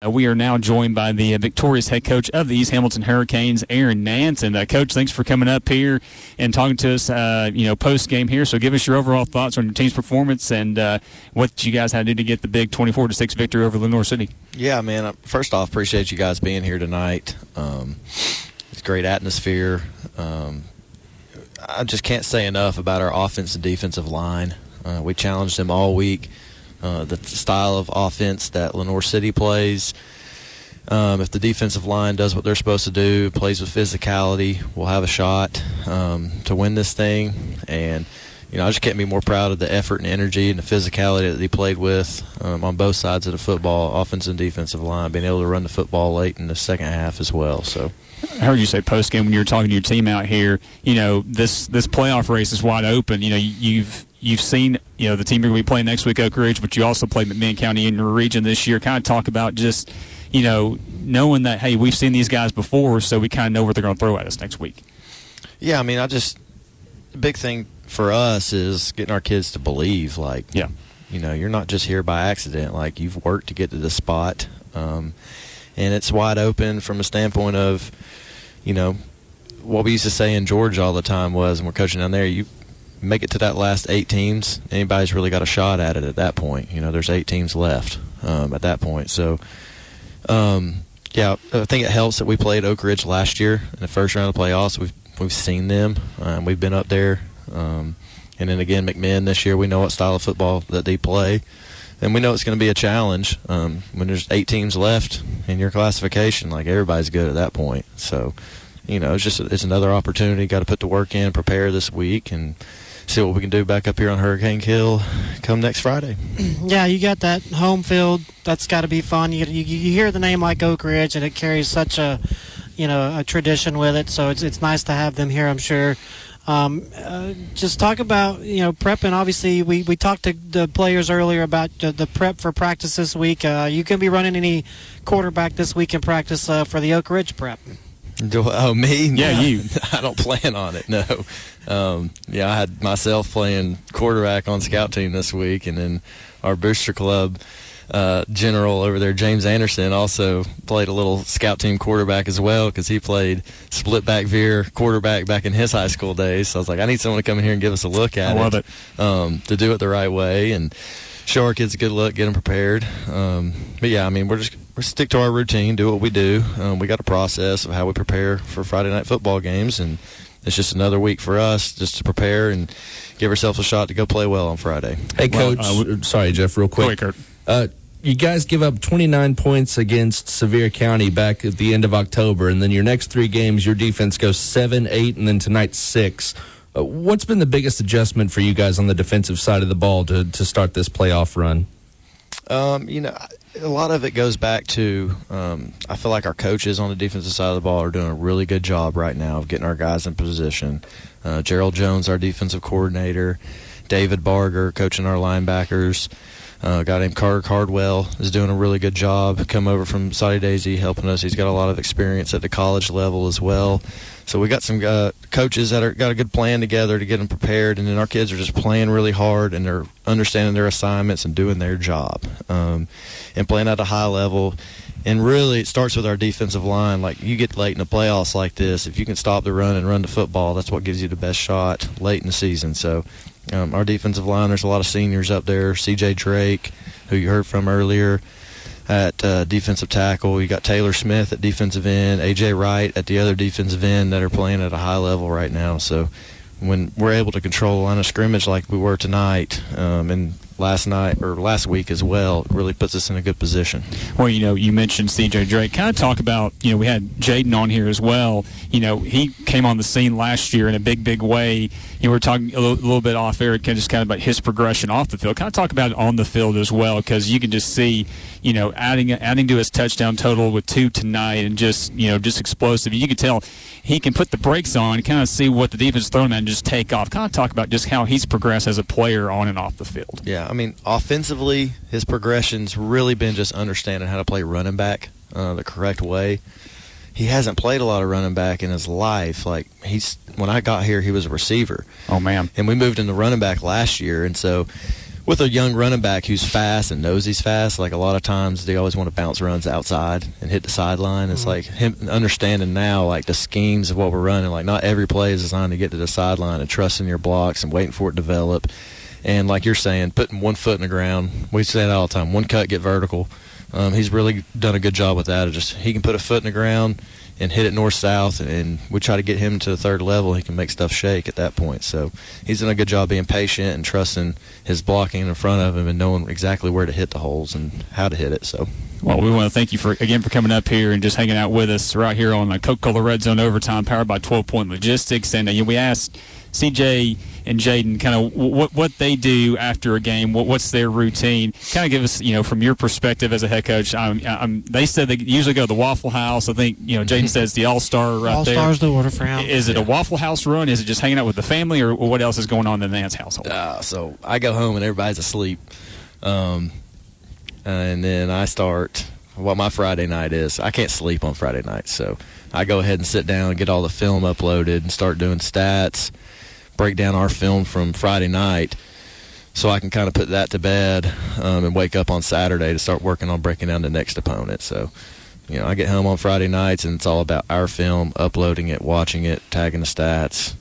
We are now joined by the victorious head coach of the East Hamilton Hurricanes, Aaron Nance. And, Coach, thanks for coming up here and talking to us, post-game here. So give us your overall thoughts on your team's performance and what you guys had to do to get the big 24-6 victory over Lenoir City. Yeah, man, first off, appreciate you guys being here tonight. It's a great atmosphere. I just can't say enough about our offense and defensive line. We challenged them all week. The style of offense that Lenoir City plays, if the defensive line does what they're supposed to do, plays with physicality, we'll have a shot to win this thing. And, I just can't be more proud of the effort and energy and the physicality that they played with on both sides of the football, offense and defensive line, being able to run the football late in the second half as well. So, I heard you say post-game when you were talking to your team out here, this playoff race is wide open. You've seen, the team you're going to be playing next week, Oak Ridge, but you also played McMinn County in your region this year. Kind of talk about just, knowing that, hey, we've seen these guys before, so we kind of know what they're going to throw at us next week. Yeah, the big thing for us is getting our kids to believe, you're not just here by accident. You've worked to get to this spot. And it's wide open from a standpoint of, what we used to say in Georgia all the time was, and we're coaching down there, you make it to that last 8 teams, anybody's really got a shot at it at that point. There's 8 teams left at that point. So, I think it helps that we played Oak Ridge last year in the first round of the playoffs. We've seen them. We've been up there. And then again, McMinn this year, we know what style of football that they play. And we know it's going to be a challenge when there's 8 teams left in your classification. Everybody's good at that point. So, it's another opportunity. Got to put the work in, prepare this week, and see what we can do back up here on Hurricane Hill come next Friday. Yeah, you got that home field. That's got to be fun. You hear the name like Oak Ridge, and it carries such a tradition with it. So it's nice to have them here, I'm sure. Just talk about, prepping. Obviously, we talked to the players earlier about the prep for practice this week. You going to be running any quarterback this week in practice for the Oak Ridge prep? Oh, me? Yeah, you. I don't plan on it, no. I had myself playing quarterback on scout team this week, and then our booster club general over there, James Anderson, also played a little scout team quarterback as well because he played split back veer quarterback back in his high school days. So I was like, I need someone to come in here and give us a look at I love it. To do it the right way and show our kids a good look, get them prepared. We're stick to our routine, do what we do. We got a process of how we prepare for Friday night football games, and it's just another week for us just to prepare and give ourselves a shot to go play well on Friday. Hey, Coach. Sorry, Jeff, real quick. Go ahead, Kurt. You guys give up 29 points against Sevier County back at the end of October, and then your next 3 games, your defense goes 7, 8, and then tonight 6. What's been the biggest adjustment for you guys on the defensive side of the ball to start this playoff run? A lot of it goes back to I feel like our coaches on the defensive side of the ball are doing a really good job right now of getting our guys in position. Gerald Jones, our defensive coordinator, David Barger coaching our linebackers. A guy named Carter Cardwell is doing a really good job. Come over from Saudi Daisy helping us. He's got a lot of experience at the college level as well. So we got some coaches that got a good plan together to get them prepared, and then our kids are just playing really hard, and they're understanding their assignments and doing their job and playing at a high level. And really, it starts with our defensive line. You get late in the playoffs like this, if you can stop the run and run the football, that's what gives you the best shot late in the season. So our defensive line, there's a lot of seniors up there. C.J. Drake, who you heard from earlier, at defensive tackle. You got Taylor Smith at defensive end, A.J. Wright at the other defensive end that are playing at a high level right now. So when we're able to control the line of scrimmage like we were tonight and last week as well, it really puts us in a good position. Well, you mentioned C.J. Drake. Kind of talk about, we had Jaden on here as well. He came on the scene last year in a big way. We were talking a little bit off air, just kind of about his progression off the field. Kind of talk about it on the field as well, because you can just see, adding to his touchdown total with 2 tonight and just explosive. You can tell he can put the brakes on, kind of see what the defense is throwing at and just take off. Kind of talk about just how he's progressed as a player on and off the field. Yeah, offensively, his progression's really been just understanding how to play running back the correct way. He hasn't played a lot of running back in his life. When I got here, he was a receiver. Oh, man. And we moved him to running back last year, and so with a young running back who's fast and knows he's fast, like a lot of times they always want to bounce runs outside and hit the sideline. It's like him understanding now, like the schemes of what we're running. Like not every play is designed to get to the sideline, and trusting your blocks and waiting for it to develop. And like you're saying, putting one foot in the ground. We say that all the time. One cut, get vertical. He's really done a good job with that. He can put a foot in the ground and hit it north-south, and we try to get him to the third level. He can make stuff shake at that point. So he's done a good job being patient and trusting his blocking in front of him and knowing exactly where to hit the holes and how to hit it. So, well, we want to thank you for coming up here and just hanging out with us right here on the Coca-Cola Red Zone Overtime, powered by 12 Point Logistics. And we asked CJ and Jaden kind of what they do after a game, what's their routine. Kind of give us, from your perspective as a head coach. They said they usually go to the Waffle House. I think, Jaden says the All-Star right All-Star's there. All-Star's the order for him. Is it a Waffle House run? Is it just hanging out with the family, or what else is going on in the Nance household? So I go home and everybody's asleep. And then I start what my Friday night is. I can't sleep on Friday night, so I go ahead and sit down and get all the film uploaded and start doing stats, break down our film from Friday night so I can kind of put that to bed and wake up on Saturday to start working on breaking down the next opponent. So, I get home on Friday nights and it's all about our film, uploading it, watching it, tagging the stats,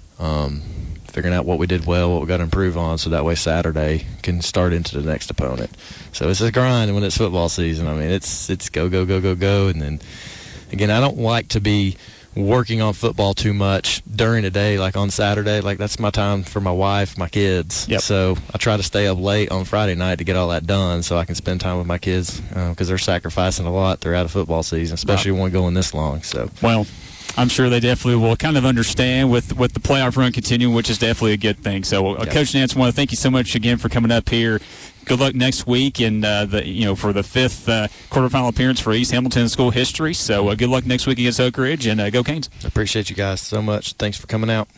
figuring out what we did well, what we got to improve on, so that way Saturday can start into the next opponent. So it's a grind when it's football season. I mean, it's go, go, go, go, go. And then, again, I don't like to be working on football too much during the day, like on Saturday. Like, that's my time for my wife, my kids. Yep. So I try to stay up late on Friday night to get all that done so I can spend time with my kids, because they're sacrificing a lot throughout a football season, especially one going this long. So, well, I'm sure they definitely will kind of understand with the playoff run continuing, which is definitely a good thing. So, Coach Nance, I want to thank you so much again for coming up here. Good luck next week, and for the fifth quarterfinal appearance for East Hamilton School history. So, good luck next week against Oak Ridge, and go Canes. I appreciate you guys so much. Thanks for coming out.